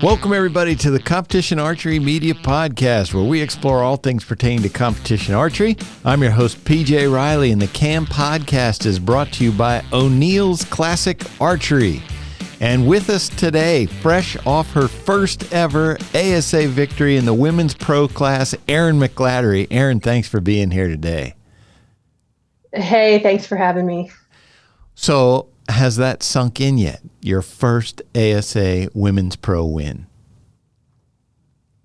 Welcome, everybody, to the Competition Archery Media Podcast, where we explore all things pertaining to competition archery. I'm your host, PJ Riley, and the CAM Podcast is brought to you by O'Neill's Classic Archery. And with us today, fresh off her first ever ASA victory in the Women's Pro class, Erin McGladdery. Erin, thanks for being here today. Hey, thanks for having me. So, has that sunk in yet? Your first ASA Women's Pro win?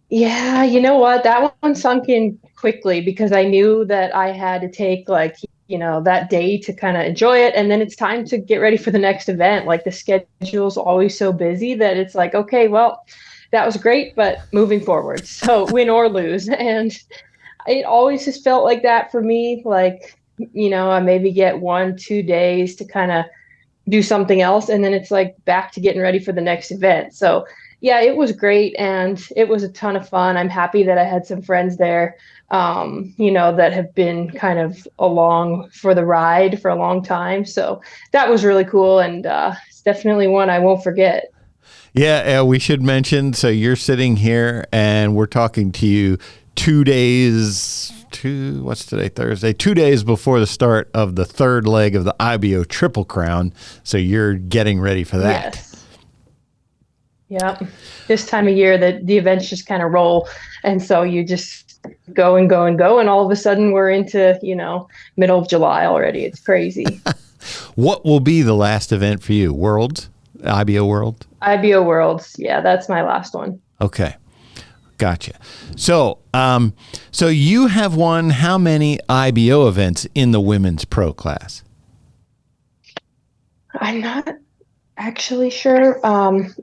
Yeah, you know what? That one sunk in quickly because I knew that I had to take that day to kind of enjoy it. And then it's time to get ready for the next event. Like the schedule's always so busy that it's like, okay, well, that was great, but moving forward. So win or lose. And it always has felt like that for me. Like, I maybe get 1-2 days to kind of do something else, and then it's like back to getting ready for the next event. So yeah, it was great and it was a ton of fun. I'm happy that I had some friends there, that have been kind of along for the ride for a long time. So that was really cool, and it's definitely one I won't forget. Yeah, we should mention, so you're sitting here and we're talking to you 2 days, what's today, Thursday? 2 days before the start of the third leg of the IBO Triple Crown. So you're getting ready for that. Yes. Yep. This time of year, the events just kind of roll. And so you just go and go and go. And all of a sudden we're into, middle of July already. It's crazy. What will be the last event for you? Worlds? IBO World? IBO Worlds. Yeah, that's my last one. Okay. Gotcha. So, so you have won how many IBO events in the Women's Pro class? I'm not actually sure.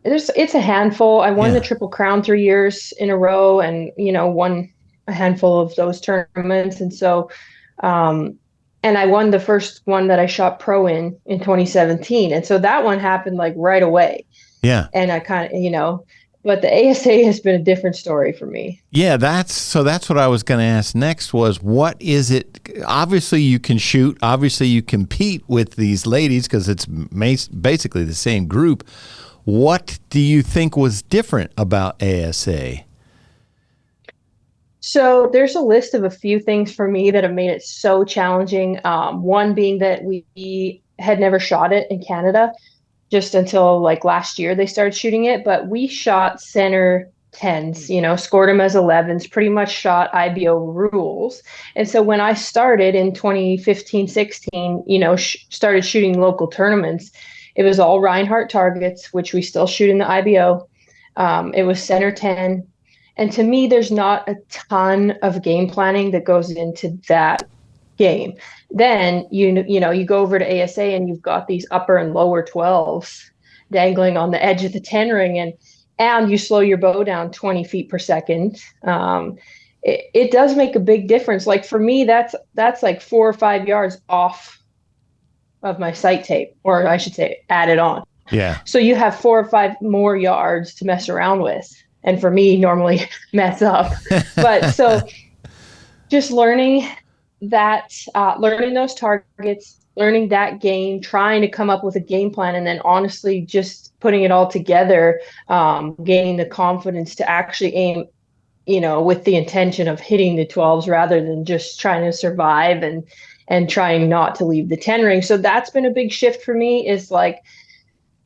It's a handful. I won the Triple Crown 3 years in a row, and won a handful of those tournaments. And so, and I won the first one that I shot pro in 2017, and so that one happened like right away. Yeah. And I kind of, but the ASA has been a different story for me. Yeah, that's what I was going to ask next was, what is it? Obviously you can shoot, obviously you compete with these ladies because it's basically the same group. What do you think was different about ASA? So there's a list of a few things for me that have made it so challenging. One being that we had never shot it in Canada. Just until like last year they started shooting it, but we shot center 10s, scored them as 11s, pretty much shot IBO rules. And so when I started in 2015-16, started shooting local tournaments, it was all Reinhardt targets, which we still shoot in the IBO. It was center 10. And to me, there's not a ton of game planning that goes into that game. Then you go over to ASA and you've got these upper and lower 12s dangling on the edge of the 10 ring, and you slow your bow down 20 feet per second. It does make a big difference. Like for me, that's like 4 or 5 yards off of my sight tape, or I should say added on. Yeah. So you have 4 or 5 more yards to mess around with. And for me, normally mess up. But so just learning those targets, learning that game, trying to come up with a game plan, and then honestly just putting it all together, gaining the confidence to actually aim, with the intention of hitting the 12s rather than just trying to survive and trying not to leave the 10 ring. So that's been a big shift for me, is like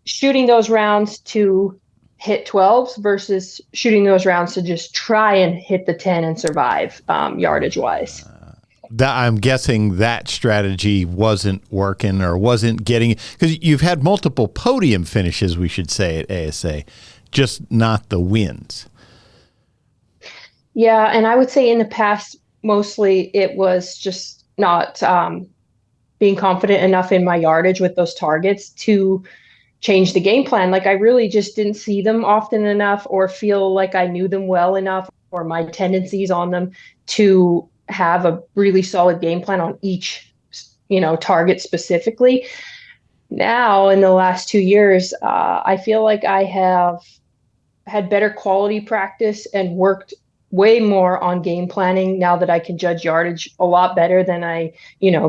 shooting those rounds to hit 12s versus shooting those rounds to just try and hit the 10 and survive, yardage wise. I'm guessing that strategy wasn't working or wasn't getting, because you've had multiple podium finishes, we should say, at ASA, just not the wins. Yeah, and I would say in the past, mostly it was just not being confident enough in my yardage with those targets to change the game plan. Like I really just didn't see them often enough or feel like I knew them well enough or my tendencies on them to have a really solid game plan on each, target specifically. Now, in the last 2 years, I feel like I have had better quality practice and worked way more on game planning now that I can judge yardage a lot better than I,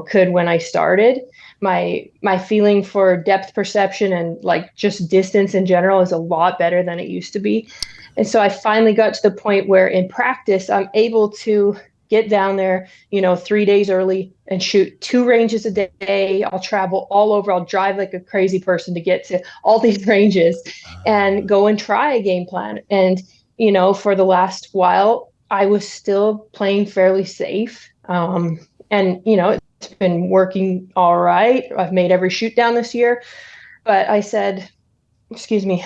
could when I started. my feeling for depth perception and like just distance in general is a lot better than it used to be. And so I finally got to the point where in practice, I'm able to get down there, 3 days early and shoot 2 ranges a day. I'll travel all over. I'll drive like a crazy person to get to all these ranges and go and try a game plan. And, for the last while, I was still playing fairly safe. And, it's been working all right. I've made every shoot down this year. But I said, excuse me,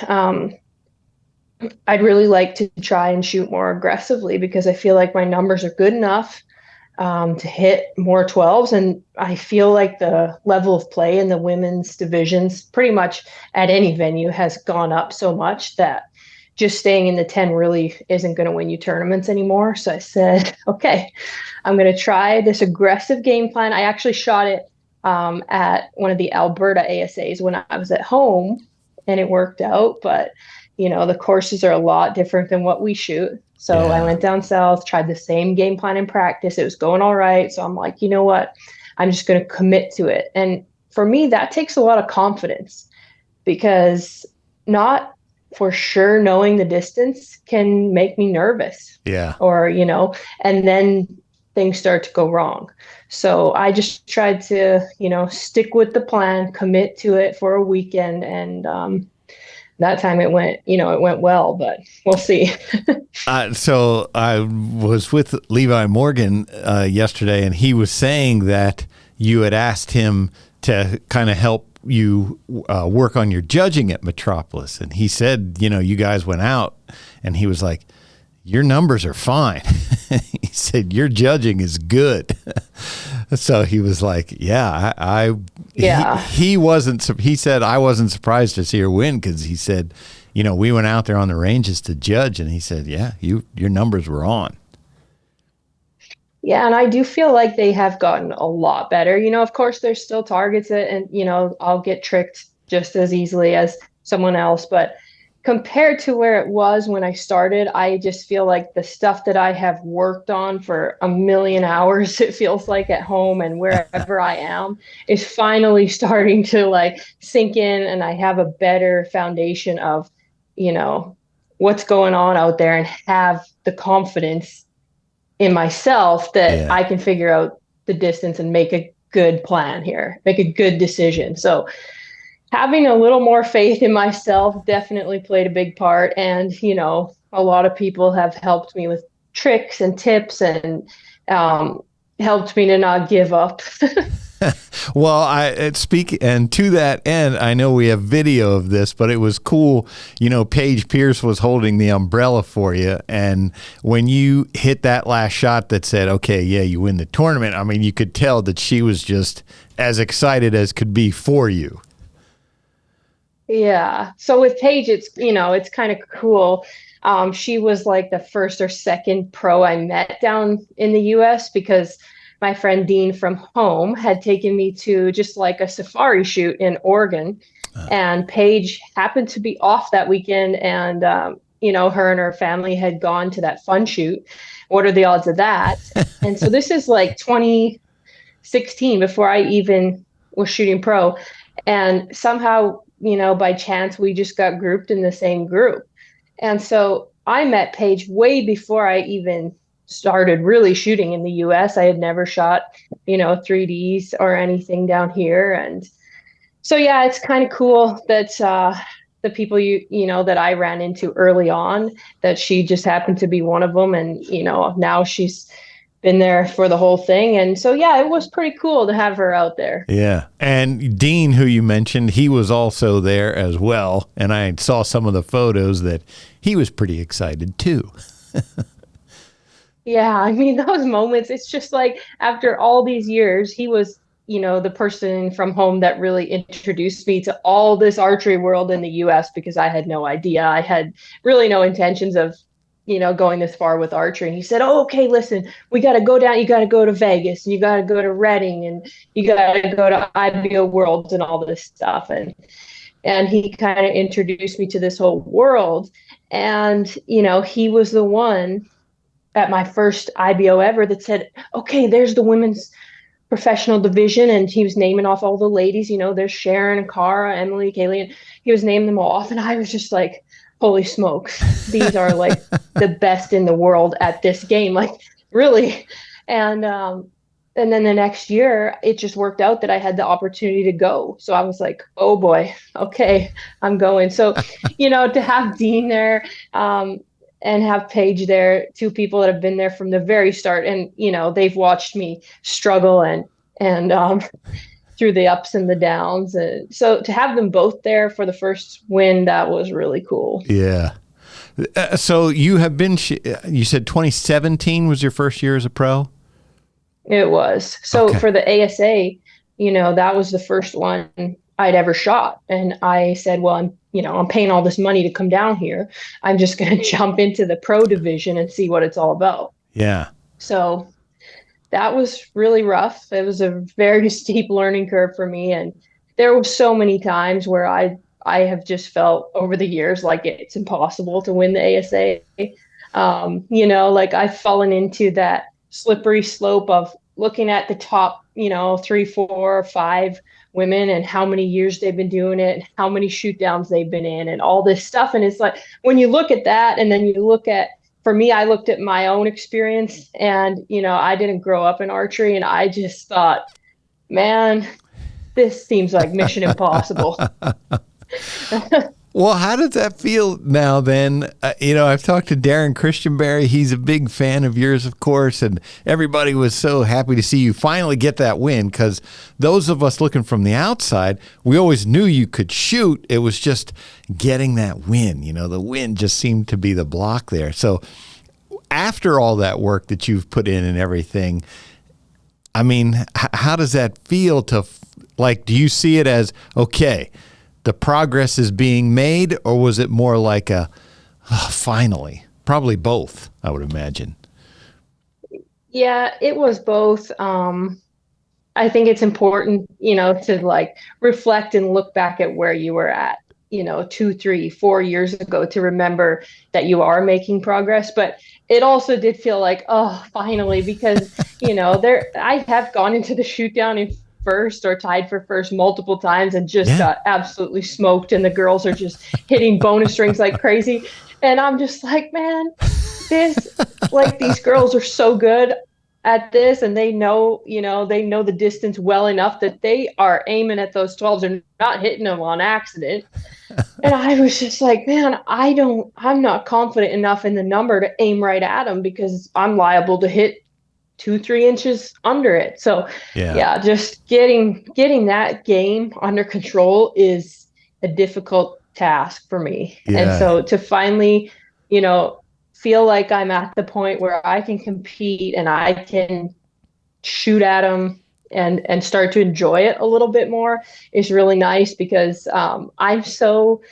I'd really like to try and shoot more aggressively because I feel like my numbers are good enough to hit more 12s. And I feel like the level of play in the women's divisions pretty much at any venue has gone up so much that just staying in the 10 really isn't going to win you tournaments anymore. So I said, okay, I'm going to try this aggressive game plan. I actually shot it at one of the Alberta ASAs when I was at home and it worked out. But the courses are a lot different than what we shoot. So I went down south, tried the same game plan in practice. It was going all right. So I'm like, you know what? I'm just going to commit to it. And for me, that takes a lot of confidence because not for sure knowing the distance can make me nervous. Yeah. Or, and then things start to go wrong. So I just tried to, stick with the plan, commit to it for a weekend. And, that time it went well, but we'll see. So I was with Levi Morgan yesterday, and he was saying that you had asked him to kind of help you work on your judging at Metropolis. And he said, you guys went out, and he was like, your numbers are fine. He said, your judging is good. So he was like, yeah. He said, I wasn't surprised to see her win because he said, we went out there on the ranges to judge. And he said, yeah, your numbers were on. Yeah, and I do feel like they have gotten a lot better. Of course, there's still targets and, I'll get tricked just as easily as someone else. But compared to where it was when I started, I just feel like the stuff that I have worked on for a million hours, it feels like at home and wherever I am, is finally starting to like sink in. And I have a better foundation of, what's going on out there and have the confidence in myself that I can figure out the distance and make a good plan here, make a good decision. So having a little more faith in myself definitely played a big part. And, a lot of people have helped me with tricks and tips and helped me to not give up. Well, and to that end, I know we have video of this, but it was cool. Paige Pierce was holding the umbrella for you. And when you hit that last shot that said, okay, yeah, you win the tournament, I mean, you could tell that she was just as excited as could be for you. Yeah. So with Paige, it's kind of cool. She was like the first or second pro I met down in the US because my friend Dean from home had taken me to just like a safari shoot in Oregon. And Paige happened to be off that weekend. And, her and her family had gone to that fun shoot. What are the odds of that? And so this is like 2016 before I even was shooting pro. And somehow, by chance, we just got grouped in the same group. And so I met Paige way before I even started really shooting in the US. I had never shot, 3Ds or anything down here. And so, yeah, it's kind of cool that the people, that I ran into early on, that she just happened to be one of them. And, now she's been there for the whole thing. And so, yeah, it was pretty cool to have her out there. Yeah. And Dean, who you mentioned, he was also there as well. And I saw some of the photos that he was pretty excited too. Yeah. I mean, those moments, it's just like after all these years, he was, the person from home that really introduced me to all this archery world in the US because I had no idea. I had really no intentions of going this far with archery. And he said, oh, okay, listen, we got to go down. You got to go to Vegas and you got to go to Reading and you got to go to IBO Worlds and all this stuff. And he kind of introduced me to this whole world. And, he was the one at my first IBO ever that said, okay, there's the women's professional division, and he was naming off all the ladies. There's Sharon, Cara, Emily, Kaylee, and he was naming them all off. And I was just like, holy smokes, these are like the best in the world at this game. Like, really. And then the next year, it just worked out that I had the opportunity to go. So I was like, oh boy, okay, I'm going. So, to have Dean there, and have Paige there, two people that have been there from the very start. And, they've watched me struggle and through the ups and the downs. And so to have them both there for the first win, that was really cool. Yeah. So you have been, you said 2017 was your first year as a pro? It was. So for the ASA, that was the first one I'd ever shot. And I said, well, I'm paying all this money to come down here. I'm just going to jump into the pro division and see what it's all about. Yeah. So that was really rough. It was a very steep learning curve for me. And there were so many times where I have just felt over the years like it's impossible to win the ASA. Like I've fallen into that slippery slope of looking at the top, 3, 4, 5 women and how many years they've been doing it, how many shoot downs they've been in and all this stuff. And it's like, when you look at that and then you look at, for me, I looked at my own experience and, I didn't grow up in archery and I just thought, man, this seems like mission impossible. Well, how does that feel now then? I've talked to Darren Christianberry. He's a big fan of yours, of course, and everybody was so happy to see you finally get that win because those of us looking from the outside, we always knew you could shoot. It was just getting that win. The win just seemed to be the block there. So after all that work that you've put in and everything, I mean, how does that feel to, do you see it as, okay, the progress is being made, or was it more like finally? Probably both, I would imagine. Yeah, it was both. I think it's important, to reflect and look back at where you were at, 2, 3, 4 years ago to remember that you are making progress. But it also did feel like, oh, finally, because, I have gone into the shoot down in first or tied for first multiple times and just got absolutely smoked. And the girls are just hitting bonus rings like crazy. And I'm just like, man, these girls are so good at this. And they know the distance well enough that they are aiming at those 12s and not hitting them on accident. And I was just like, man, I'm not confident enough in the number to aim right at them because I'm liable to hit 2-3 inches under it. So just getting that game under control is a difficult task for me. And so to finally, feel like I'm at the point where I can compete and I can shoot at them and start to enjoy it a little bit more is really nice because I'm so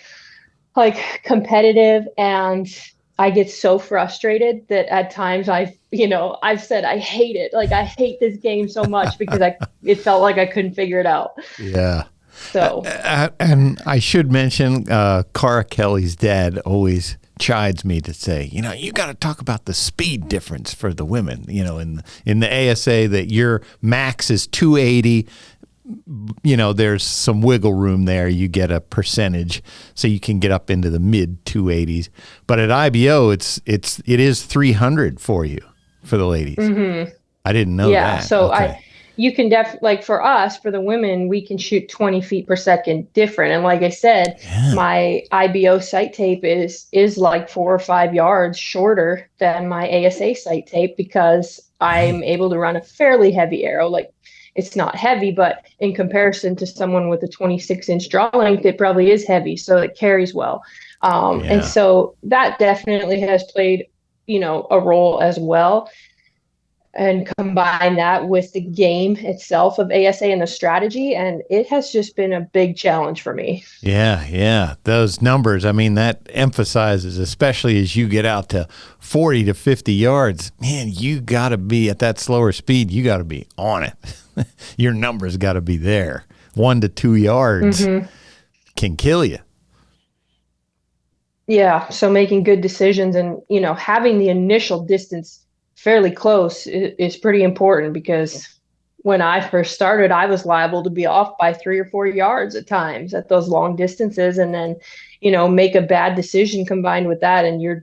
competitive and I get so frustrated that at times I've said I hate it. I hate this game so much because it felt like I couldn't figure it out. Yeah. So, and I should mention, Cara Kelly's dad always chides me to say, you got to talk about the speed difference for the women, in the ASA that your max is 280. There's some wiggle room there. You get a percentage so you can get up into the mid 280s. But at IBO, it is 300 for you, for the ladies. Mm-hmm. I didn't know that. Yeah, so okay. You can for us, for the women, we can shoot 20 feet per second different. And like I said, my IBO sight tape is 4 or 5 yards shorter than my ASA sight tape because I'm able to run a fairly heavy arrow. It's not heavy, but in comparison to someone with a 26-inch draw length, it probably is heavy. So it carries well. And so that definitely has played, a role as well. And combine that with the game itself of ASA and the strategy. And it has just been a big challenge for me. Yeah. Those numbers, that emphasizes, especially as you get out to 40 to 50 yards, man, you got to be at that slower speed. You got to be on it. Your numbers got to be there. 1 to 2 yards can kill you. Yeah. So making good decisions and, having the initial distance fairly close is pretty important because when I first started, I was liable to be off by 3 or 4 yards at times at those long distances, and then, make a bad decision combined with that, and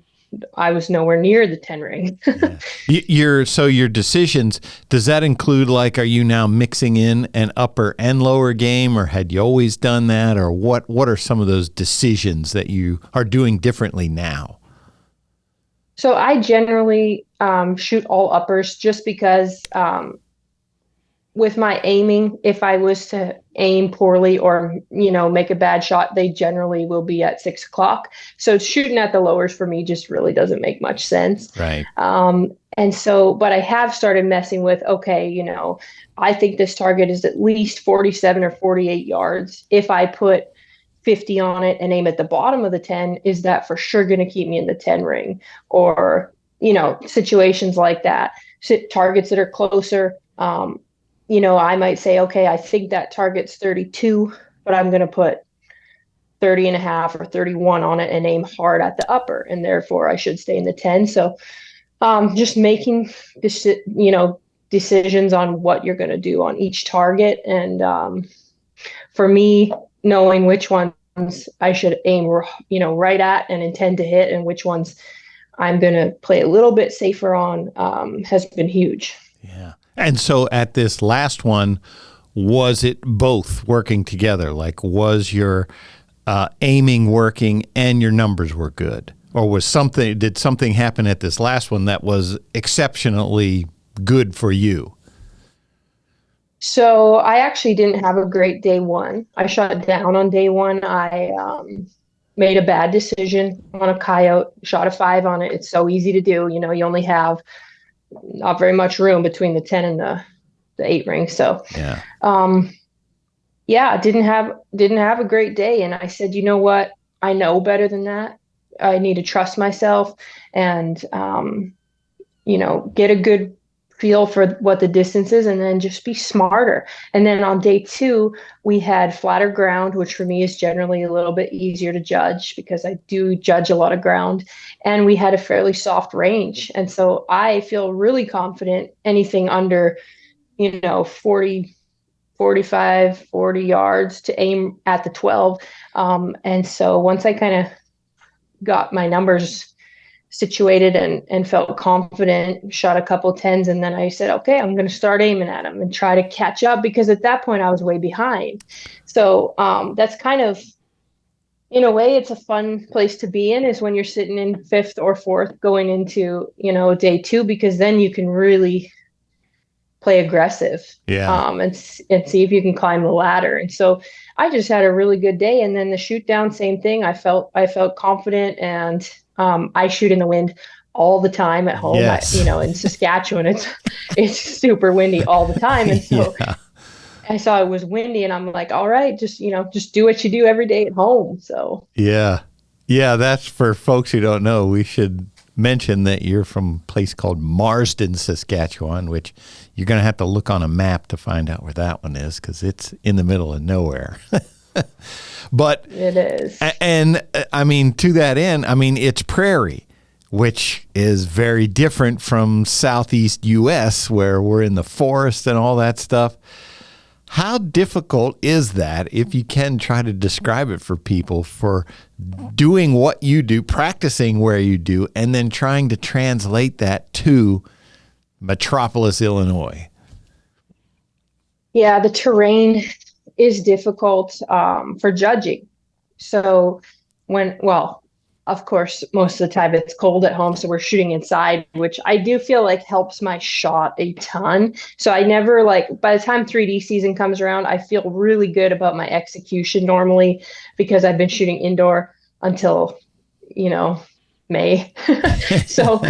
I was nowhere near the 10 ring. Yeah. Your decisions, does that include, like, are you now mixing in an upper and lower game, or had you always done that, or what are some of those decisions that you are doing differently now? So I generally shoot all uppers just because with my aiming, if I was to aim poorly or, make a bad shot, they generally will be at 6 o'clock. So shooting at the lowers for me just really doesn't make much sense. Right. But I have started messing with, okay, I think this target is at least 47 or 48 yards. If I put 50 on it and aim at the bottom of the 10, is that for sure going to keep me in the 10 ring? Or, situations like that. Targets that are closer, I might say, okay, I think that target's 32, but I'm going to put 30 and a half or 31 on it and aim hard at the upper, and therefore I should stay in the 10. So just making decisions on what you're going to do on each target. And for me, knowing which ones I should aim, right at and intend to hit, and which ones I'm going to play a little bit safer on has been huge. Yeah. And so at this last one, was it both working together? Like, was your aiming working and your numbers were good? Or did something happen at this last one that was exceptionally good for you? So I actually didn't have a great day one. I shot down on day one. I made a bad decision on a coyote, shot a 5 on it. It's so easy to do. You only have not very much room between the 10 and the 8 ring. So, didn't have a great day. And I said, you know what? I know better than that. I need to trust myself and, get a good feel for what the distance is, and then just be smarter. And then on day 2, we had flatter ground, which for me is generally a little bit easier to judge because I do judge a lot of ground. And we had a fairly soft range. And so I feel really confident anything under, 40, 45, 40 yards to aim at the 12. And so once I kind of got my numbers situated and felt confident, shot a couple 10s, and then I said, okay, I'm going to start aiming at them and try to catch up, because at that point I was way behind. So that's kind of, in a way, it's a fun place to be in, is when you're sitting in 5th or 4th going into, day 2, because then you can really play aggressive, and see if you can climb the ladder. And so I just had a really good day. And then the shoot down, same thing. I felt confident, and I shoot in the wind all the time at home. Yes. In Saskatchewan, it's super windy all the time. And so I saw it was windy, and I'm like, all right, just do what you do every day at home. So yeah, that's for folks who don't know. We should mention that you're from a place called Marsden, Saskatchewan, which you're going to have to look on a map to find out where that one is, because it's in the middle of nowhere. But it is. And I mean, to that end, it's prairie, which is very different from Southeast U.S., where we're in the forest and all that stuff. How difficult is that, if you can try to describe it for people, for doing what you do, practicing where you do, and then trying to translate that to Metropolis, Illinois? Yeah, the terrain is difficult for judging. So of course, most of the time it's cold at home, so we're shooting inside, which I do feel like helps my shot a ton. So I never, by the time 3D season comes around, I feel really good about my execution normally, because I've been shooting indoor until, May. So,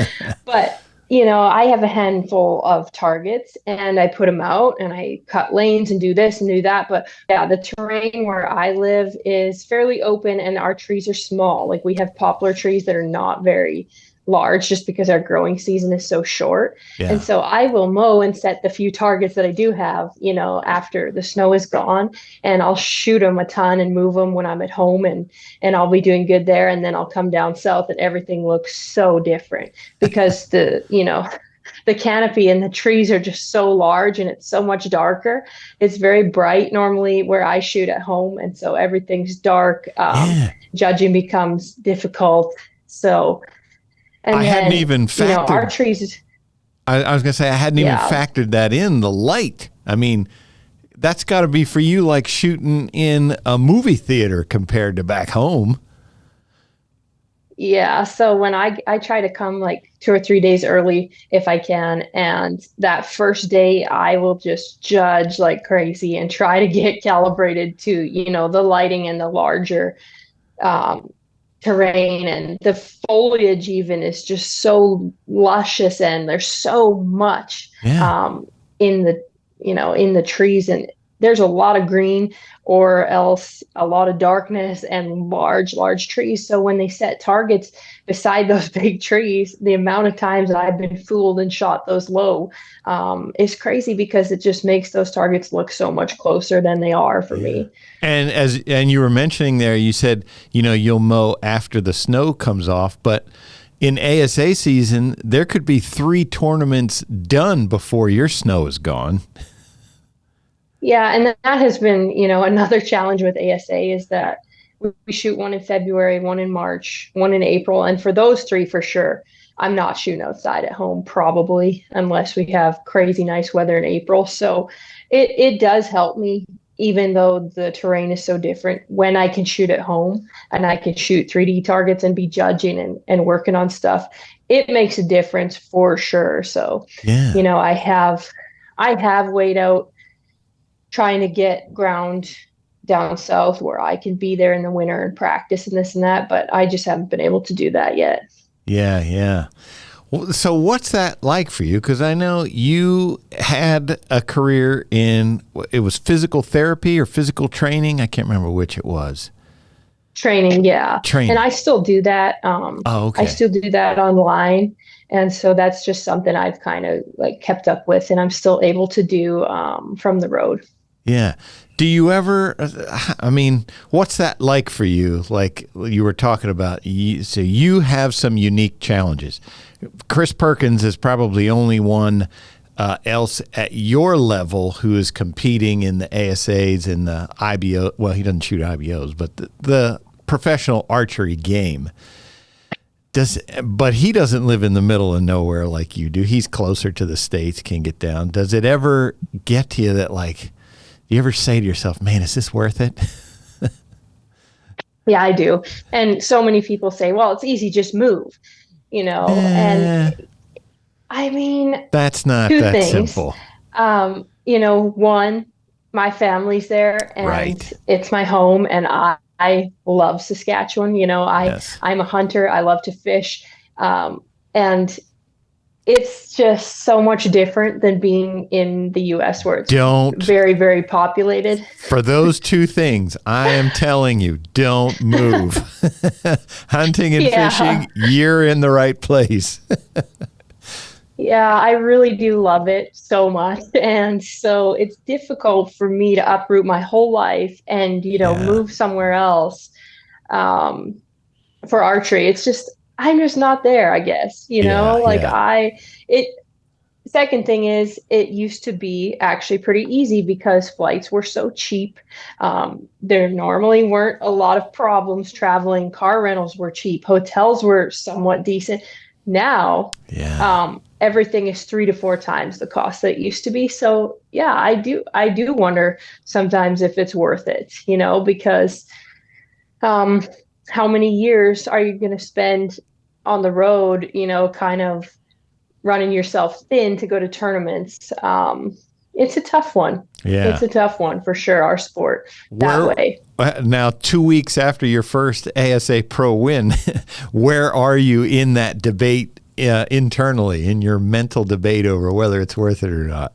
but I have a handful of targets, and I put them out and I cut lanes and do this and do that. But yeah, the terrain where I live is fairly open, and our trees are small. Like, we have poplar trees that are not very large, just because our growing season is so short. Yeah. And so I will mow and set the few targets that I do have, after the snow is gone, and I'll shoot them a ton and move them when I'm at home, and I'll be doing good there. And then I'll come down south and everything looks so different, because the the canopy, and the trees are just so large and it's so much darker. It's very bright normally where I shoot at home. And so everything's dark. Yeah. Judging becomes difficult. So, and I then, hadn't even factored. our trees. I was going to say, I hadn't even factored that in, the light. I mean, that's got to be for you like shooting in a movie theater compared to back home. Yeah. So when I try to come like 2 or 3 days early if I can. And that first day I will just judge like crazy and try to get calibrated to, the lighting and the larger terrain, and the foliage even is just so luscious and there's so much in the trees, and there's a lot of green or else a lot of darkness and large trees. So when they set targets beside those big trees, the amount of times that I've been fooled and shot those low is crazy, because it just makes those targets look so much closer than they are for me. And you were mentioning there, you said, you'll mow after the snow comes off, but in ASA season, there could be 3 tournaments done before your snow is gone. Yeah, and that has been, another challenge with ASA is that we shoot one in February, one in March, one in April. And for those 3, for sure, I'm not shooting outside at home, probably, unless we have crazy nice weather in April. So it does help me, even though the terrain is so different, when I can shoot at home and I can shoot 3D targets and be judging and working on stuff. It makes a difference for sure. So, I have weighed out trying to get ground down south where I can be there in the winter and practice and this and that, but I just haven't been able to do that yet. Yeah. So what's that like for you? Because I know you had a career in, it was physical therapy or physical training. I can't remember which it was. Training, yeah. Training. And I still do that. Okay. I still do that online. And so that's just something I've kind of like kept up with, and I'm still able to do from the road. Yeah. Do you ever, what's that like for you? Like you were talking about, so you have some unique challenges. Chris Perkins is probably only one else at your level who is competing in the ASAs and the IBO. Well, he doesn't shoot IBOs, but the professional archery game. But he doesn't live in the middle of nowhere like you do. He's closer to the States, can get down. Does it ever get to you that like, do you ever say to yourself, man, is this worth it? Yeah, I do. And so many people say, well, it's easy, just move, and I mean, that's not two that things. Simple. One, my family's there and it's my home, and I love Saskatchewan. I'm a hunter. I love to fish. And it's just so much different than being in the U.S. where it's very, very populated. For those 2 things, I am telling you, don't move. Hunting and fishing, you're in the right place. Yeah, I really do love it so much. And so it's difficult for me to uproot my whole life and, move somewhere else for archery. It's just, I'm just not there, I guess, second thing is it used to be actually pretty easy because flights were so cheap. There normally weren't a lot of problems traveling. Car rentals were cheap. Hotels were somewhat decent. Now, everything is 3 to 4 times the cost that it used to be. So yeah, I do wonder sometimes if it's worth it, because how many years are you going to spend on the road, kind of running yourself thin to go to tournaments? It's a tough one. Yeah. It's a tough one for sure, our sport that way. Now, 2 weeks after your first ASA Pro win, where are you in that debate internally, in your mental debate over whether it's worth it or not?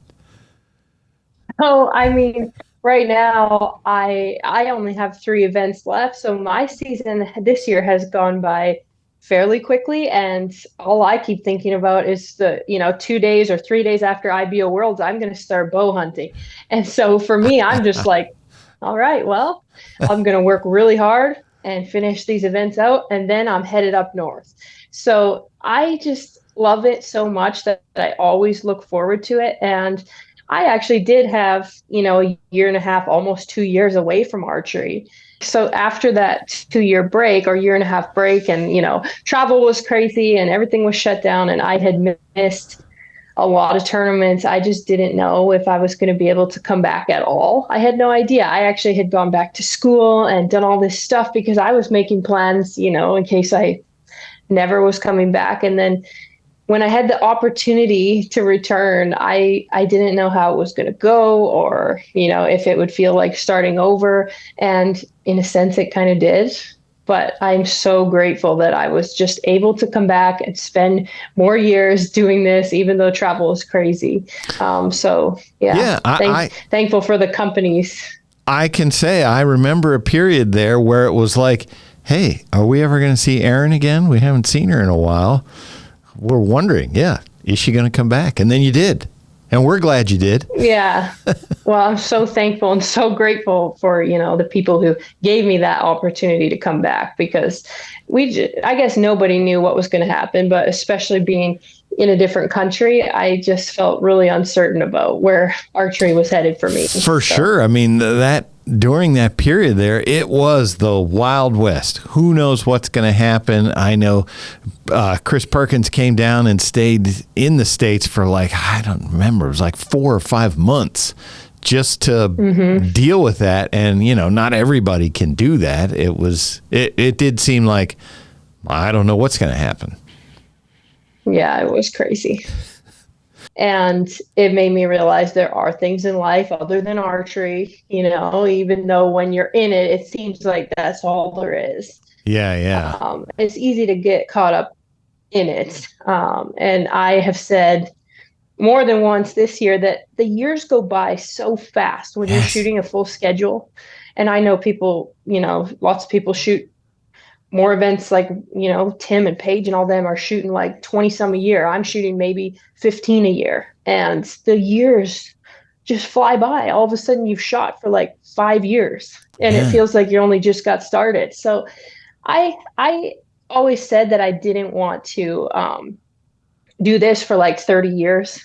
Oh, I mean, right now, I only have 3 events left. So my season this year has gone by fairly quickly, and all I keep thinking about is the 2 days or 3 days after IBO Worlds, I'm going to start bow hunting. And so for me, I'm just like, all right, well, I'm going to work really hard and finish these events out, and then I'm headed up north. So I just love it so much that I always look forward to it. And I actually did have, a year and a half, almost 2 years away from archery. So after that 2 year break or year and a half break, and, travel was crazy and everything was shut down, and I had missed a lot of tournaments. I just didn't know if I was going to be able to come back at all. I had no idea. I actually had gone back to school and done all this stuff because I was making plans, in case I never was coming back. And then when I had the opportunity to return, I didn't know how it was going to go, or, if it would feel like starting over. And in a sense, it kind of did. But I'm so grateful that I was just able to come back and spend more years doing this, even though travel is crazy. Thankful for the companies. I can say I remember a period there where it was like, hey, are we ever going to see Erin again? We haven't seen her in a while. We're wondering, is she going to come back? And then you did. And we're glad you did. Yeah. Well, I'm so thankful and so grateful for, the people who gave me that opportunity to come back, because I guess nobody knew what was going to happen, but especially being in a different country, I just felt really uncertain about where archery was headed for me. For sure. I mean, during that period there, it was the Wild West. Who knows what's going to happen? I know Chris Perkins came down and stayed in the States for I don't remember, it was like 4 or 5 months just to deal with that. And, not everybody can do that. It did seem like, I don't know what's going to happen. Yeah, it was crazy. And it made me realize there are things in life other than archery, even though when you're in it, it seems like that's all there is. Yeah. It's easy to get caught up in it. And I have said more than once this year that the years go by so fast when you're shooting a full schedule. And I know people, lots of people shoot more events, like, Tim and Paige and all them are shooting like 20 some a year. I'm shooting maybe 15 a year, and the years just fly by. All of a sudden you've shot for like 5 years and it feels like you only just got started. So I always said that I didn't want to do this for like 30 years,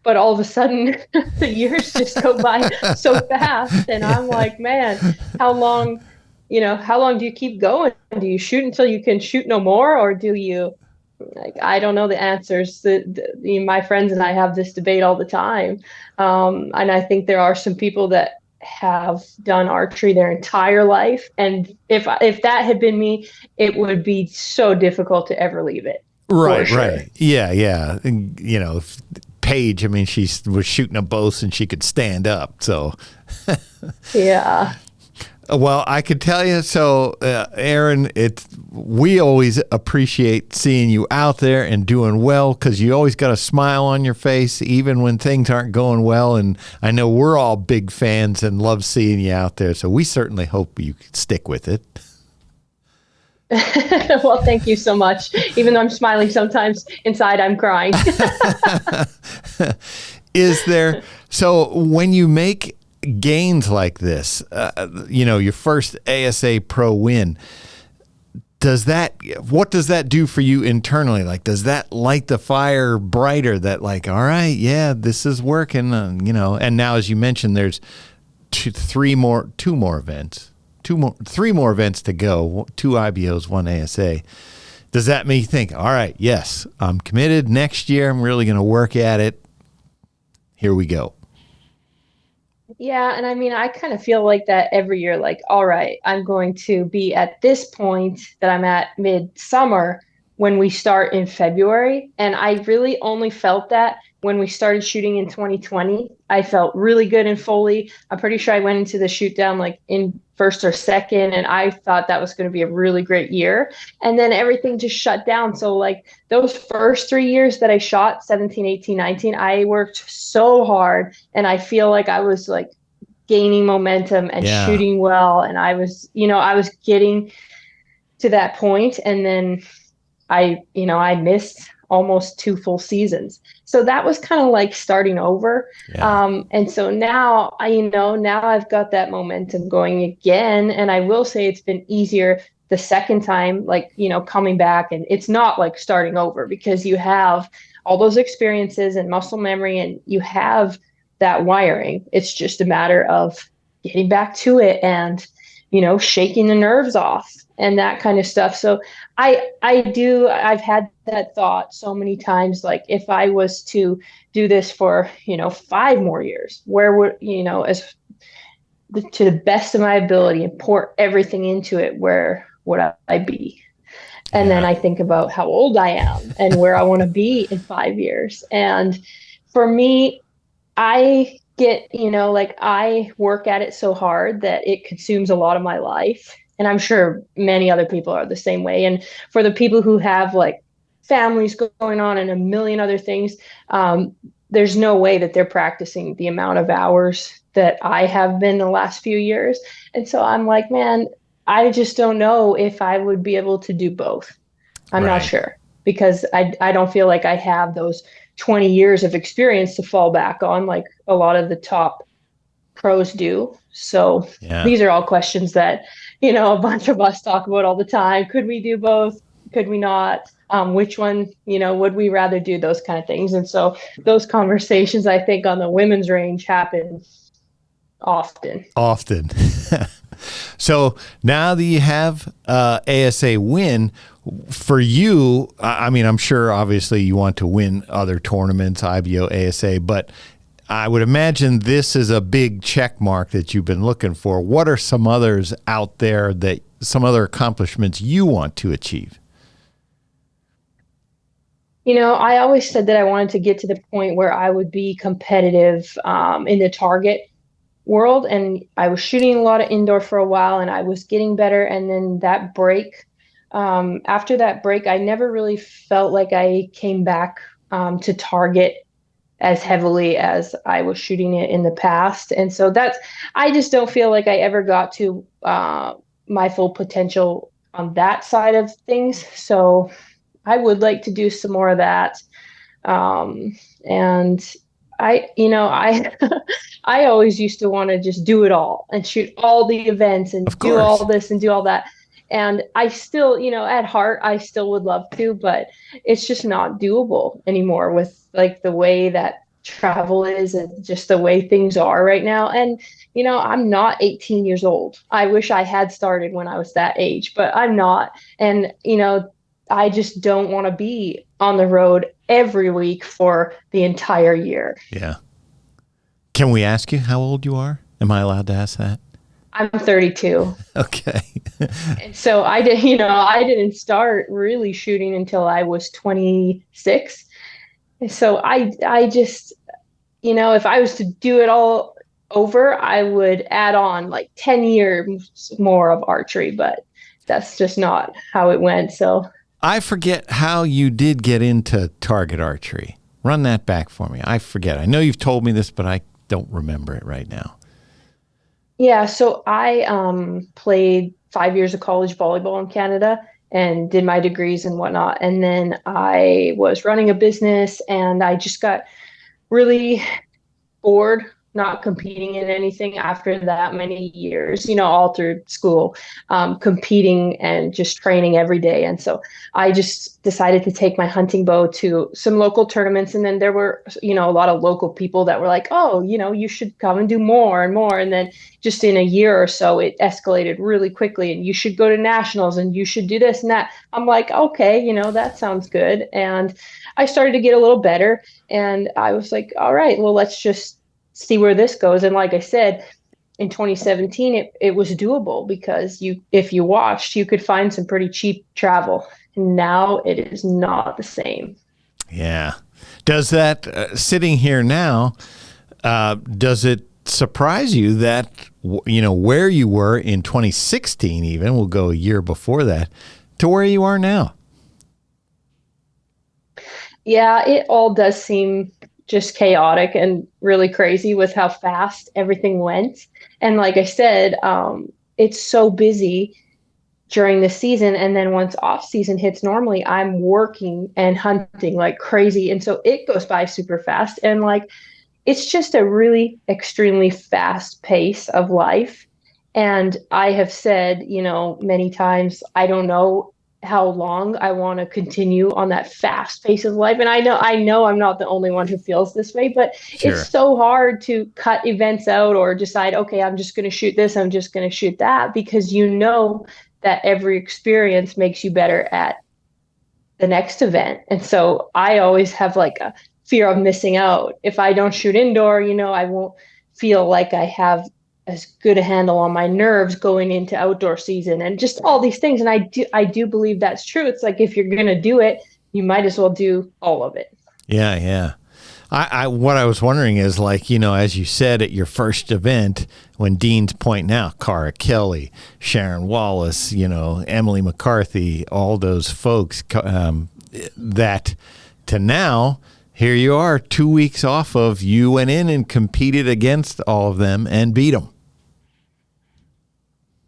but all of a sudden the years just go by so fast. And I'm like, man, how long do you keep going? Do you shoot until you can shoot no more? Or do you, I don't know the answers. My friends and I have this debate all the time. And I think there are some people that have done archery their entire life. And if that had been me, it would be so difficult to ever leave it. Right. Yeah. Paige, I mean, she was shooting a bow and she could stand up. So, yeah. Well, I could tell you, so Erin, we always appreciate seeing you out there and doing well, because you always got a smile on your face, even when things aren't going well. And I know we're all big fans and love seeing you out there. So we certainly hope you stick with it. Well, thank you so much. Even though I'm smiling sometimes, inside I'm crying. So when you make gains like this, your first ASA Pro win, what does that do for you internally? Like, does that light the fire brighter that like, all right, yeah, this is working, and now, as you mentioned, there's three more events to go, 2 IBOs, 1 ASA. Does that make you think, all right, yes, I'm committed, next year I'm really going to work at it, here we go? Yeah. And I mean, I kind of feel like that every year, like, all right, I'm going to be at this point that I'm at midsummer when we start in February. And I really only felt that when we started shooting in 2020. I felt really good in Foley. I'm pretty sure I went into the shoot down like in first or second, and I thought that was going to be a really great year. And then everything just shut down. So like those first 3 years that I shot, 17, 18, 19, I worked so hard, and I feel like I was like gaining momentum and shooting well. And I was getting to that point. And then I missed almost 2 full seasons. So that was kind of like starting over. Yeah. And so now now I've got that momentum going again. And I will say it's been easier the second time, like, coming back, and it's not like starting over because you have all those experiences and muscle memory and you have that wiring. It's just a matter of getting back to it and, shaking the nerves off and that kind of stuff. So I've had that thought so many times, like if I was to do this for, 5 more years, where would, to the best of my ability and pour everything into it, where would I be? And then I think about how old I am and where I want to be in 5 years. And for me, I get, like I work at it so hard that it consumes a lot of my life. And I'm sure many other people are the same way. And for the people who have like families going on and a million other things, there's no way that they're practicing the amount of hours that I have been the last few years. And so I'm like, man, I just don't know if I would be able to do both. I'm not sure, because I don't feel like I have those 20 years of experience to fall back on like a lot of the top pros do. So these are all questions that, a bunch of us talk about all the time. Could we do both? Could we not? Which one, would we rather do? Those kind of things. And so those conversations, I think, on the women's range happen often. So now that you have ASA win, for you, I mean, I'm sure obviously you want to win other tournaments, IBO, ASA, but I would imagine this is a big check mark that you've been looking for. What are some others out there, that some other accomplishments you want to achieve? I always said that I wanted to get to the point where I would be competitive in the target world. And I was shooting a lot of indoor for a while and I was getting better. And then that break, after that break, I never really felt like I came back to target as heavily as I was shooting it in the past. And so I just don't feel like I ever got to my full potential on that side of things. So I would like to do some more of that. And I I always used to want to just do it all and shoot all the events and do all this and do all that. And I still, at heart, I still would love to, but it's just not doable anymore with like the way that travel is and just the way things are right now. And, I'm not 18 years old. I wish I had started when I was that age, but I'm not. And, I just don't want to be on the road every week for the entire year. Yeah. Can we ask you how old you are? Am I allowed to ask that? I'm 32. Okay. And so I didn't start really shooting until I was 26. And so I just, if I was to do it all over, I would add on like 10 years more of archery, but that's just not how it went. So I forget how you did get into target archery. Run that back for me. I forget. I know you've told me this, but I don't remember it right now. Yeah, so I played 5 years of college volleyball in Canada and did my degrees and whatnot. And then I was running a business and I just got really bored not competing in anything after that many years, all through school, competing and just training every day. And so I just decided to take my hunting bow to some local tournaments. And then there were, a lot of local people that were like, oh, you should come and do more and more. And then just in a year or so, it escalated really quickly and you should go to nationals and you should do this and that. I'm like, okay, that sounds good. And I started to get a little better and I was like, all right, well, let's just see where this goes. And like I said, in 2017, it was doable because if you watched, you could find some pretty cheap travel. And now it is not the same. Yeah. Does that, sitting here now, does it surprise you that, where you were in 2016 even, we'll go a year before that, to where you are now? Yeah, it all does seem just chaotic and really crazy with how fast everything went. And like I said, it's so busy during the season. And then once off season hits, normally I'm working and hunting like crazy. And so it goes by super fast. And like, it's just a really extremely fast pace of life. And I have said, many times, I don't know how long I want to continue on that fast pace of life. And I know I'm not the only one who feels this way, but it's Sure. so hard to cut events out or decide, okay, I'm just going to shoot this, I'm just going to shoot that, because that every experience makes you better at the next event. And so I always have like a fear of missing out. If I don't shoot indoor, I won't feel like I have as good a handle on my nerves going into outdoor season and just all these things. And I do believe that's true. It's like, if you're going to do it, you might as well do all of it. Yeah, yeah. What I was wondering is, like, as you said at your first event, when Dean's pointing out Cara Kelly, Sharon Wallace, Emily McCarthy, all those folks, that to now, here you are 2 weeks off of, you went in and competed against all of them and beat them.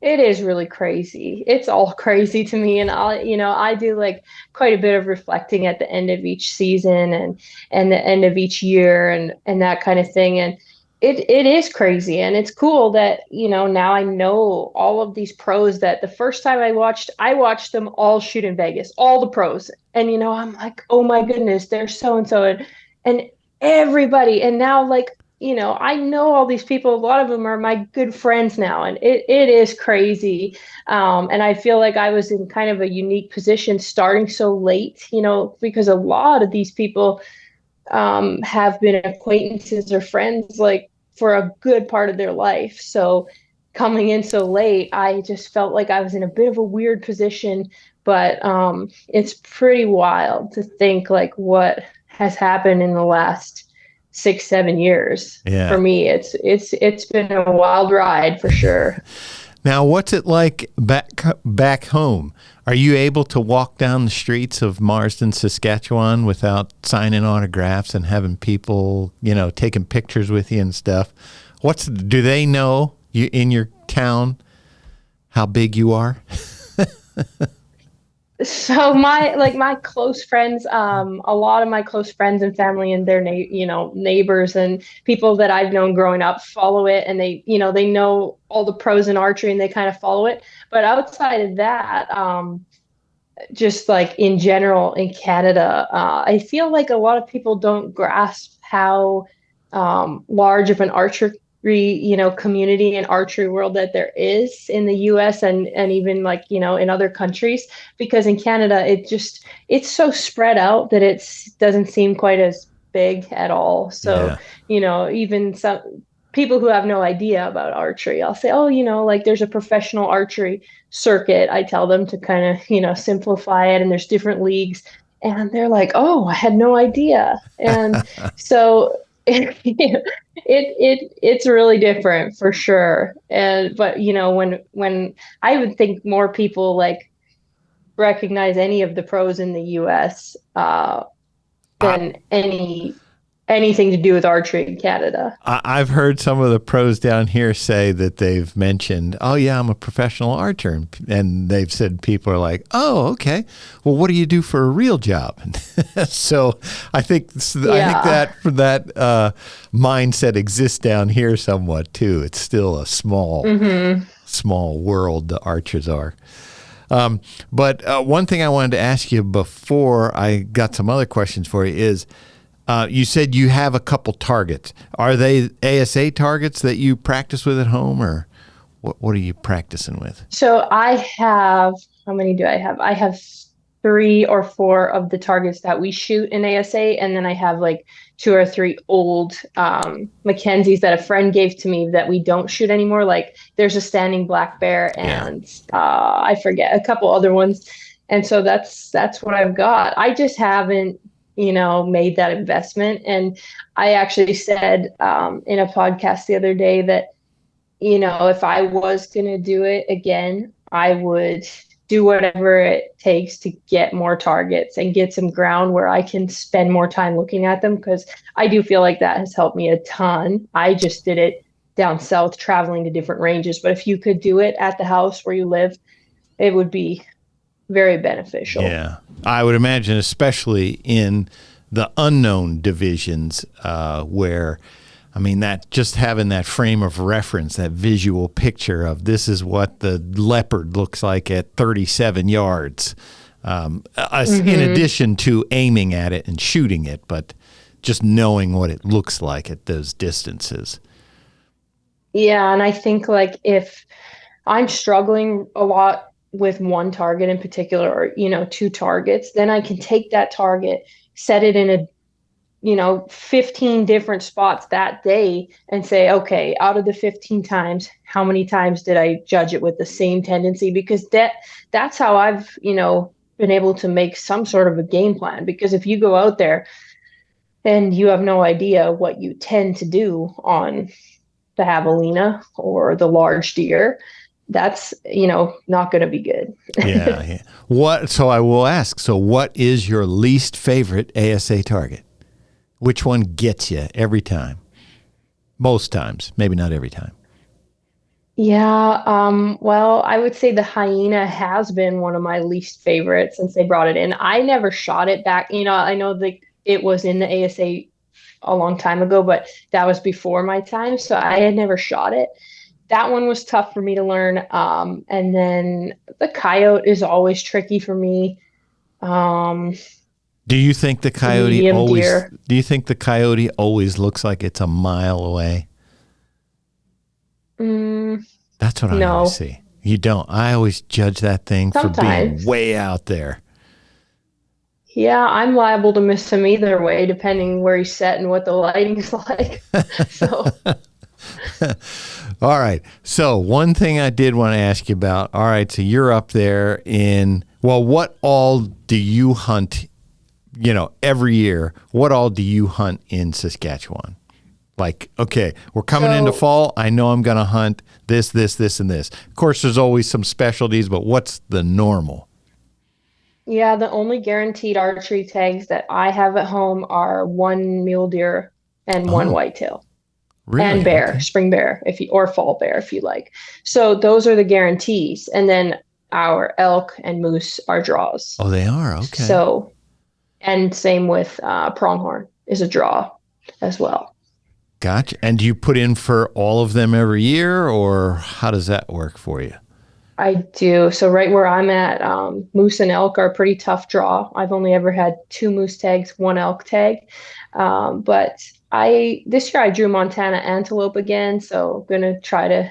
It is really crazy. It's all crazy to me. And I do like quite a bit of reflecting at the end of each season and the end of each year and that kind of thing. And it is crazy. And it's cool that, now I know all of these pros that the first time I watched them all shoot in Vegas, all the pros. And, I'm like, oh my goodness, there's so and so and everybody. And now, like, I know all these people. A lot of them are my good friends now, and it is crazy. And I feel like I was in kind of a unique position starting so late, because a lot of these people have been acquaintances or friends like for a good part of their life. So coming in so late, I just felt like I was in a bit of a weird position. But it's pretty wild to think like what has happened in the last 6-7 years. Yeah. For me, it's been a wild ride for sure. Now, what's it like back home? Are you able to walk down the streets of Marsden, Saskatchewan without signing autographs and having people, taking pictures with you and stuff? Do they know you in your town how big you are? So my close friends, a lot of my close friends and family and their neighbors and people that I've known growing up follow it, and they know all the pros in archery and they kind of follow it. But outside of that, just like in general in Canada, I feel like a lot of people don't grasp how large of an archery community and archery world that there is in the US and even like, in other countries, because in Canada, it's so spread out that it doesn't seem quite as big at all. So, even some people who have no idea about archery, I'll say, oh, like there's a professional archery circuit. I tell them to kind of, simplify it. And there's different leagues, and they're like, oh, I had no idea. And so it's really different for sure. But when I would think more people like recognize any of the pros in the US than anything to do with archery in Canada. I've heard some of the pros down here say that they've mentioned, oh yeah, I'm a professional archer. And they've said, people are like, oh, okay. Well, what do you do for a real job? So I think that mindset exists down here somewhat too. It's still a small world, the archers are. But one thing I wanted to ask you before I got some other questions for you is, you said you have a couple targets. Are they ASA targets that you practice with at home, or what are you practicing with? So I have, how many do I have? I have 3 or 4 of the targets that we shoot in ASA. And then I have like 2 or 3 old Mackenzies that a friend gave to me that we don't shoot anymore. Like there's a standing black bear and I forget a couple other ones. And so that's what I've got. I just haven't made that investment. And I actually said in a podcast the other day that, if I was going to do it again, I would do whatever it takes to get more targets and get some ground where I can spend more time looking at them, because I do feel like that has helped me a ton. I just did it down south, traveling to different ranges. But if you could do it at the house where you live, it would be very beneficial. Yeah, I would imagine, especially in the unknown divisions where I mean, that just having that frame of reference, that visual picture of this is what the leopard looks like at 37 yards, in addition to aiming at it and shooting it, but just knowing what it looks like at those distances. Yeah, and I think like if I'm struggling a lot with one target in particular, or, two targets, then I can take that target, set it in a 15 different spots that day and say, okay, out of the 15 times, how many times did I judge it with the same tendency? Because that's how I've, been able to make some sort of a game plan. Because if you go out there and you have no idea what you tend to do on the javelina or the large deer, that's, not going to be good. Yeah. So I will ask, so what is your least favorite ASA target? Which one gets you every time? Most times, maybe not every time. Yeah, well, I would say the hyena has been one of my least favorites since they brought it in. I never shot it back. I know that it was in the ASA a long time ago, but that was before my time, so I had never shot it. That one was tough for me to learn. And then the coyote is always tricky for me. Do you think the coyote deer. Do you think the coyote always looks like it's a mile away? That's what I always see. You don't. I always judge that thing for being way out there. Yeah, I'm liable to miss him either way, depending where he's set and what the lighting's like. So. All right. So one thing I did want to ask you about. All right. So you're up there what all do you hunt? Every year, what all do you hunt in Saskatchewan? Like, okay, we're coming into fall. I know I'm going to hunt this, this, this, and this. Of course, there's always some specialties, but what's the normal? Yeah, the only guaranteed archery tags that I have at home are one mule deer and one whitetail. Really? And bear, spring bear, or fall bear, if you like. So those are the guarantees. And then our elk and moose are draws. Oh, they are? Okay. So, and same with pronghorn is a draw as well. Gotcha. And do you put in for all of them every year, or how does that work for you? I do. So right where I'm at, moose and elk are a pretty tough draw. I've only ever had 2 moose tags, 1 elk tag. But this year I drew Montana antelope again, so I'm going to try to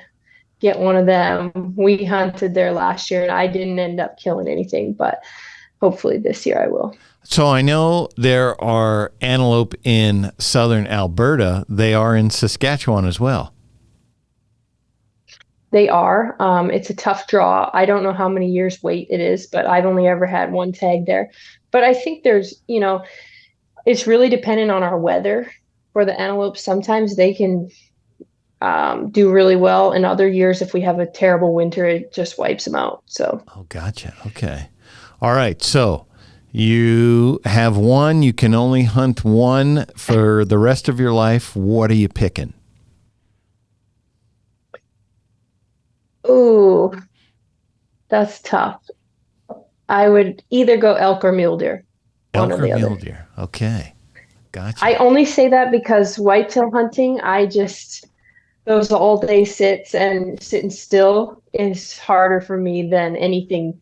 get one of them. We hunted there last year and I didn't end up killing anything, but hopefully this year I will. So I know there are antelope in southern Alberta. They are in Saskatchewan as well. They are. It's a tough draw. I don't know how many years wait it is, but I've only ever had 1 tag there. But I think there's, it's really dependent on our weather for the antelope. Sometimes they can do really well. In other years, if we have a terrible winter, it just wipes them out. So. Oh, gotcha. Okay. All right. So you have 1. You can only hunt 1 for the rest of your life. What are you picking? Ooh, that's tough. I would either go elk or mule deer. Elk or mule deer. Okay. Gotcha. I only say that because whitetail hunting, those all day sitting still is harder for me than anything,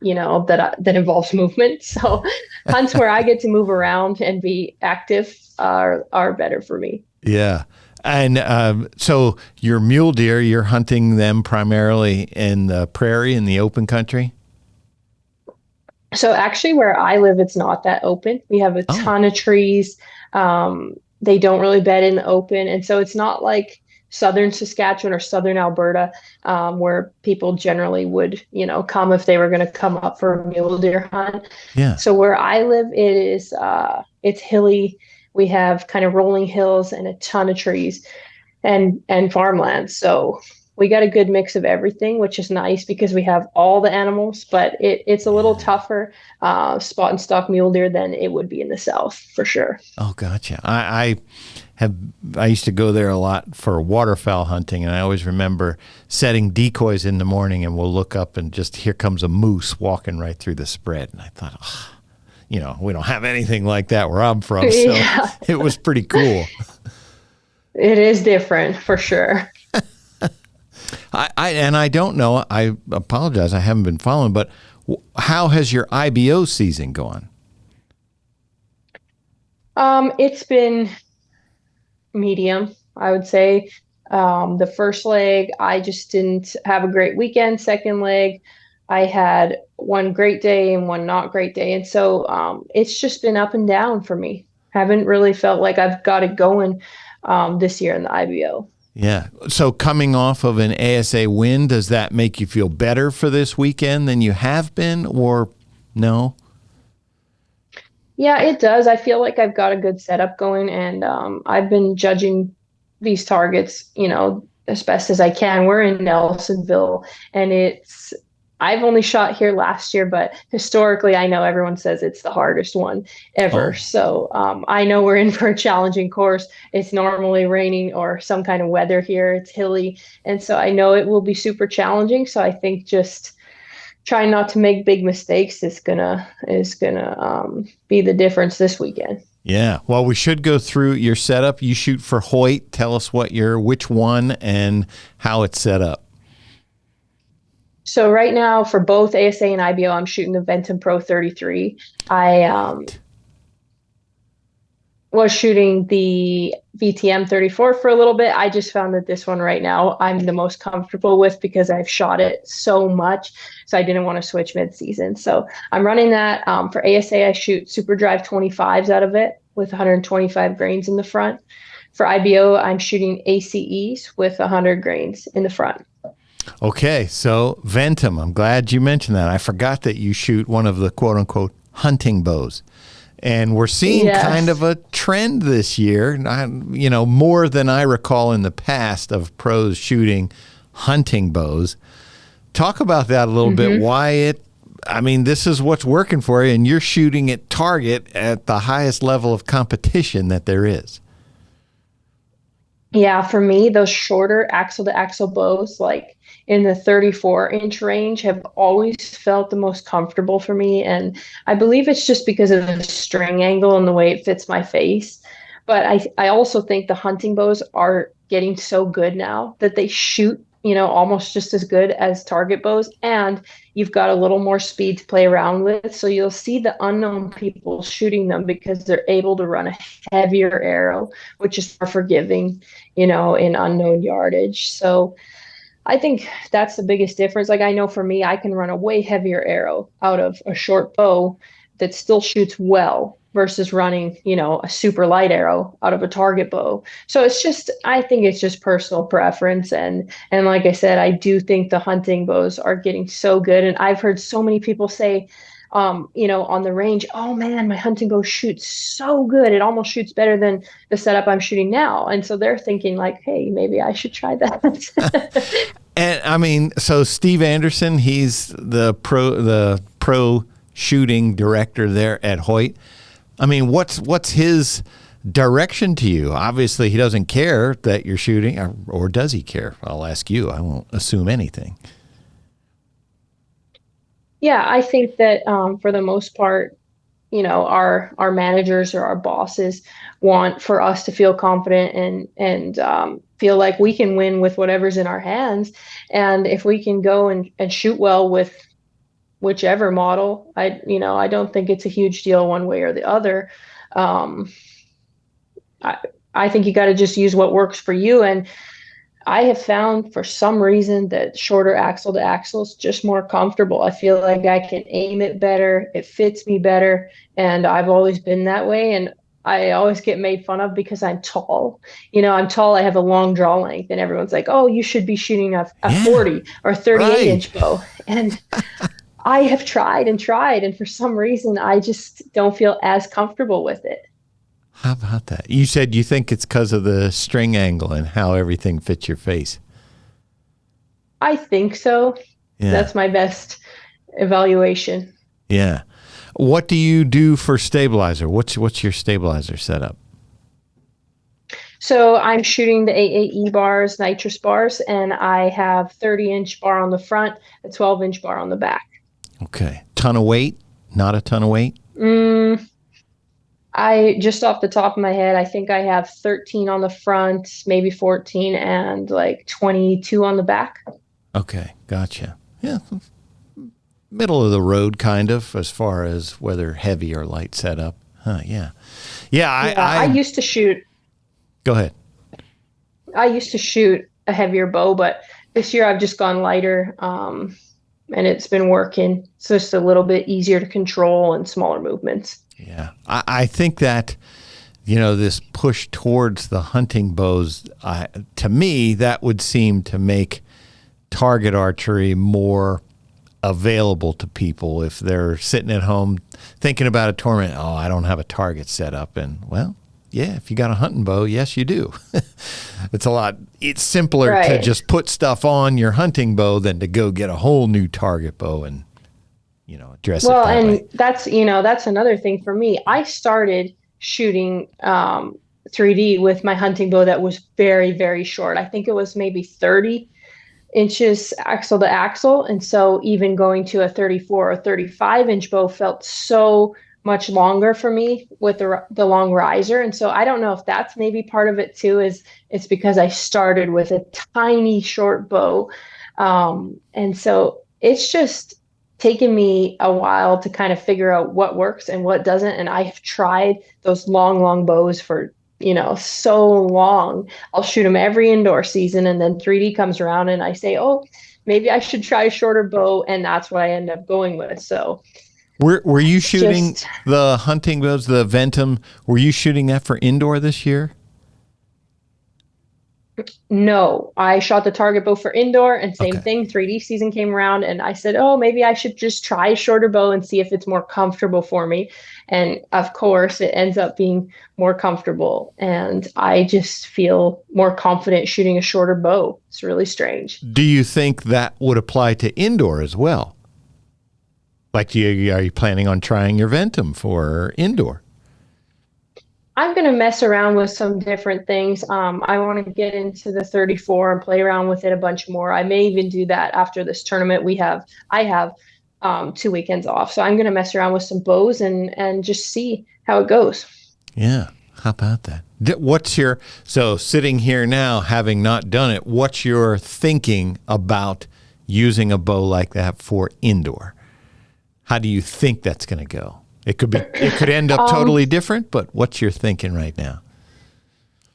that involves movement. So hunts where I get to move around and be active are better for me. Yeah. And so your mule deer, you're hunting them primarily in the prairie, in the open country? So actually where I live, it's not that open. We have a ton of trees. They don't really bed in the open. And so it's not like southern Saskatchewan or southern Alberta, where people generally would, come if they were going to come up for a mule deer hunt. Yeah. So where I live, it's hilly. We have kind of rolling hills and a ton of trees and farmland. So we got a good mix of everything, which is nice because we have all the animals, but it's a little tougher spot and stalk mule deer than it would be in the south for sure. Oh, gotcha. I used to go there a lot for waterfowl hunting, and I always remember setting decoys in the morning, and we'll look up and just here comes a moose walking right through the spread. And I thought, we don't have anything like that where I'm from, so it was pretty cool. It is different for sure. I don't know. I apologize. I haven't been following, but how has your IBO season gone? It's been medium, I would say. The first leg, I just didn't have a great weekend. Second leg, I had one great day and one not great day. And so it's just been up and down for me. Haven't really felt like I've got it going this year in the IBO. Yeah. So coming off of an ASA win, does that make you feel better for this weekend than you have been, or no? Yeah, it does. I feel like I've got a good setup going, and I've been judging these targets, as best as I can. We're in Nelsonville, and I've only shot here last year, but historically, I know everyone says it's the hardest one ever. Oh. So I know we're in for a challenging course. It's normally raining or some kind of weather here. It's hilly. And so I know it will be super challenging. So I think just trying not to make big mistakes is gonna be the difference this weekend. Yeah. Well, we should go through your setup. You shoot for Hoyt. Tell us which one and how it's set up. So right now for both ASA and IBO, I'm shooting the Mathews Pro 33. I was shooting the VTM 34 for a little bit. I just found that this one right now I'm the most comfortable with because I've shot it so much. So I didn't want to switch mid-season. So I'm running that. For ASA, I shoot Super Drive 25s out of it with 125 grains in the front. For IBO, I'm shooting ACEs with 100 grains in the front. Okay, so Ventum, I'm glad you mentioned that. I forgot that you shoot one of the quote-unquote hunting bows. And we're seeing kind of a trend this year, more than I recall in the past of pros shooting hunting bows. Talk about that a little bit, why this is what's working for you, and you're shooting at target at the highest level of competition that there is. Yeah, for me, those shorter axle-to-axle bows, like in the 34-inch range, have always felt the most comfortable for me. And I believe it's just because of the string angle and the way it fits my face. But I also think the hunting bows are getting so good now that they shoot, almost just as good as target bows. And you've got a little more speed to play around with. So you'll see the unknown people shooting them because they're able to run a heavier arrow, which is more forgiving, in unknown yardage. So I think that's the biggest difference. Like I know for me, I can run a way heavier arrow out of a short bow that still shoots well versus running, a super light arrow out of a target bow. So I think it's just personal preference. And like I said, I do think the hunting bows are getting so good. And I've heard so many people say, on the range, oh man, my hunting bow shoots so good. It almost shoots better than the setup I'm shooting now. And so they're thinking like, hey, maybe I should try that. And so Steve Anderson, he's the pro shooting director there at Hoyt. What's his direction to you? Obviously, he doesn't care that you're shooting, or does he care? I'll ask you. I won't assume anything. Yeah, I think that for the most part, our managers or our bosses want for us to feel confident and feel like we can win with whatever's in our hands. And if we can go and shoot well with whichever model, I don't think it's a huge deal one way or the other. I think you got to just use what works for you. And I have found for some reason that shorter axle to axle is just more comfortable. I feel like I can aim it better. It fits me better. And I've always been that way. And I always get made fun of because I'm tall. I'm tall. I have a long draw length. And everyone's like, oh, you should be shooting a 40 or 38-inch bow. And I have tried. And for some reason, I just don't feel as comfortable with it. How about that? You said you think it's because of the string angle and how everything fits your face. I think so. Yeah. That's my best evaluation. Yeah. What do you do for stabilizer? What's your stabilizer setup? So I'm shooting the AAE bars, nitrous bars, and I have 30-inch bar on the front, a 12-inch bar on the back. Okay. Ton of weight? Not a ton of weight? I just off the top of my head, I think I have 13 on the front, maybe 14, and like 22 on the back. Okay, gotcha. Yeah, middle of the road kind of as far as whether heavy or light setup. Huh, yeah. Yeah, I used to shoot. Go ahead. I used to shoot a heavier bow, but this year I've just gone lighter, and it's been working. It's just a little bit easier to control and smaller movements. Yeah, I think that, this push towards the hunting bows, to me, that would seem to make target archery more available to people if they're sitting at home thinking about a tournament. Oh, I don't have a target set up. And, well, yeah, if you got a hunting bow, yes, you do. It's simpler to just put stuff on your hunting bow than to go get a whole new target bow and, address it that way. Well, and that's another thing for me. I started shooting 3D with my hunting bow that was very, very short. I think it was maybe 30 inches axle to axle. And so even going to a 34 or 35 inch bow felt so much longer for me with the long riser. And so I don't know if that's maybe part of it too, is it's because I started with a tiny short bow. And so it's just taken me a while to kind of figure out what works and what doesn't. And I've tried those long bows for, so long. I'll shoot them every indoor season, and then 3D comes around and I say, oh, maybe I should try a shorter bow. And that's what I end up going with. So were you shooting the hunting bows, the Ventum? Were you shooting that for indoor this year? No, I shot the target bow for indoor, and same thing. 3D season came around and I said, oh, maybe I should just try a shorter bow and see if it's more comfortable for me. And of course, it ends up being more comfortable. And I just feel more confident shooting a shorter bow. It's really strange. Do you think that would apply to indoor as well? Like, are you planning on trying your Ventum for indoor? I'm going to mess around with some different things. I want to get into the 34 and play around with it a bunch more. I may even do that after this tournament. I have 2 weekends off. So I'm going to mess around with some bows and just see how it goes. Yeah. How about that? So sitting here now, having not done it, what's your thinking about using a bow like that for indoor? How do you think that's going to go? It could end up totally different, but what's your thinking right now?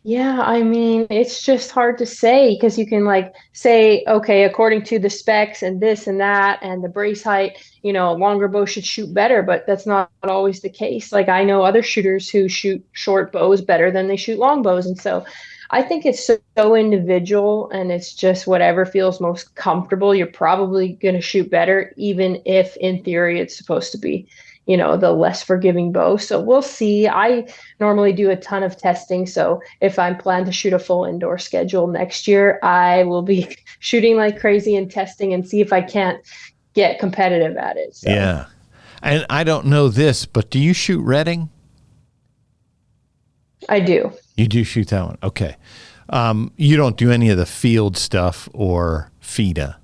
Yeah, I mean, it's just hard to say because you can say, okay, according to the specs and this and that and the brace height, a longer bow should shoot better, but that's not always the case. Like I know other shooters who shoot short bows better than they shoot long bows. And so I think it's so individual, and it's just whatever feels most comfortable. You're probably going to shoot better, even if in theory it's supposed to be the less forgiving bow. So we'll see. I normally do a ton of testing. So if I'm planning to shoot a full indoor schedule next year, I will be shooting like crazy and testing and see if I can't get competitive at it. So. Yeah. And I don't know this, but do you shoot Redding? I do. You do shoot that one. Okay. You don't do any of the field stuff or FIDA?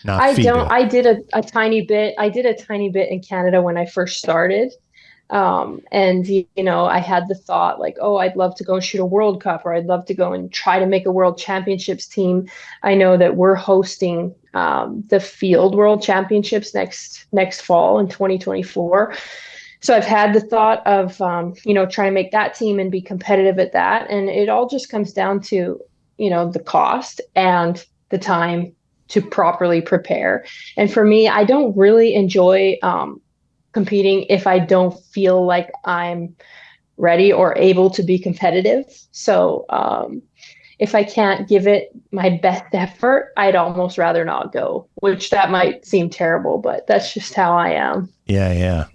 I don't. I did a tiny bit. I did a tiny bit in Canada when I first started. And, I had the thought like, oh, I'd love to go shoot a World Cup, or I'd love to go and try to make a World Championships team. I know that we're hosting the Field World Championships next fall in 2024. So I've had the thought of, trying to make that team and be competitive at that. And it all just comes down to, the cost and the time to properly prepare. And for me, I don't really enjoy competing if I don't feel like I'm ready or able to be competitive. So if I can't give it my best effort, I'd almost rather not go, which that might seem terrible, but that's just how I am. Yeah.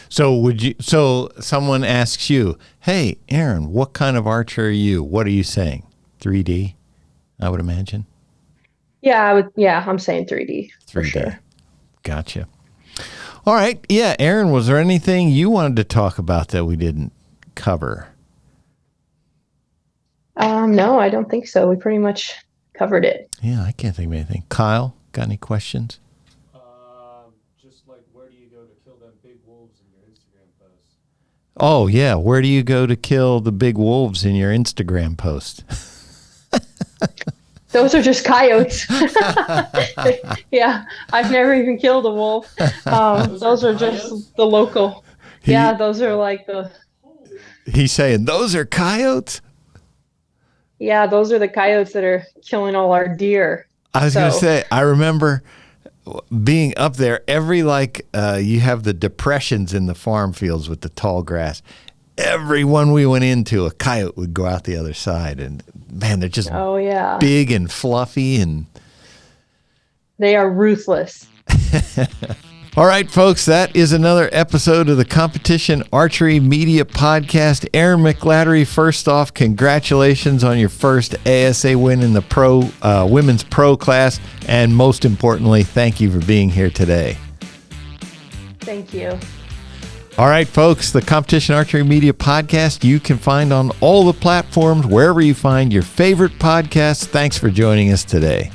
So someone asks you, hey, Erin, what kind of archer are you? What are you saying? 3D, I would imagine. Yeah, I'm saying 3D. For sure. Gotcha. All right. Yeah, Erin, was there anything you wanted to talk about that we didn't cover? No, I don't think so. We pretty much covered it. Yeah, I can't think of anything. Kyle, got any questions? Just like, where do you go to kill them big wolves in your Instagram posts? Oh, yeah. Where do you go to kill the big wolves in your Instagram post? Those are just coyotes. Yeah, I've never even killed a wolf. Those are just the local. Yeah, those are like the. He's saying, those are coyotes? Yeah, those are the coyotes that are killing all our deer. I was going to say, I remember being up there every, you have the depressions in the farm fields with the tall grass. Every one we went into, a coyote would go out the other side. And man, they're just big and fluffy. And they are ruthless. All right, folks, that is another episode of the Competition Archery Media Podcast. Erin McGladdery, first off, congratulations on your first ASA win in the women's pro class. And most importantly, thank you for being here today. Thank you. All right, folks, the Competition Archery Media Podcast you can find on all the platforms, wherever you find your favorite podcasts. Thanks for joining us today.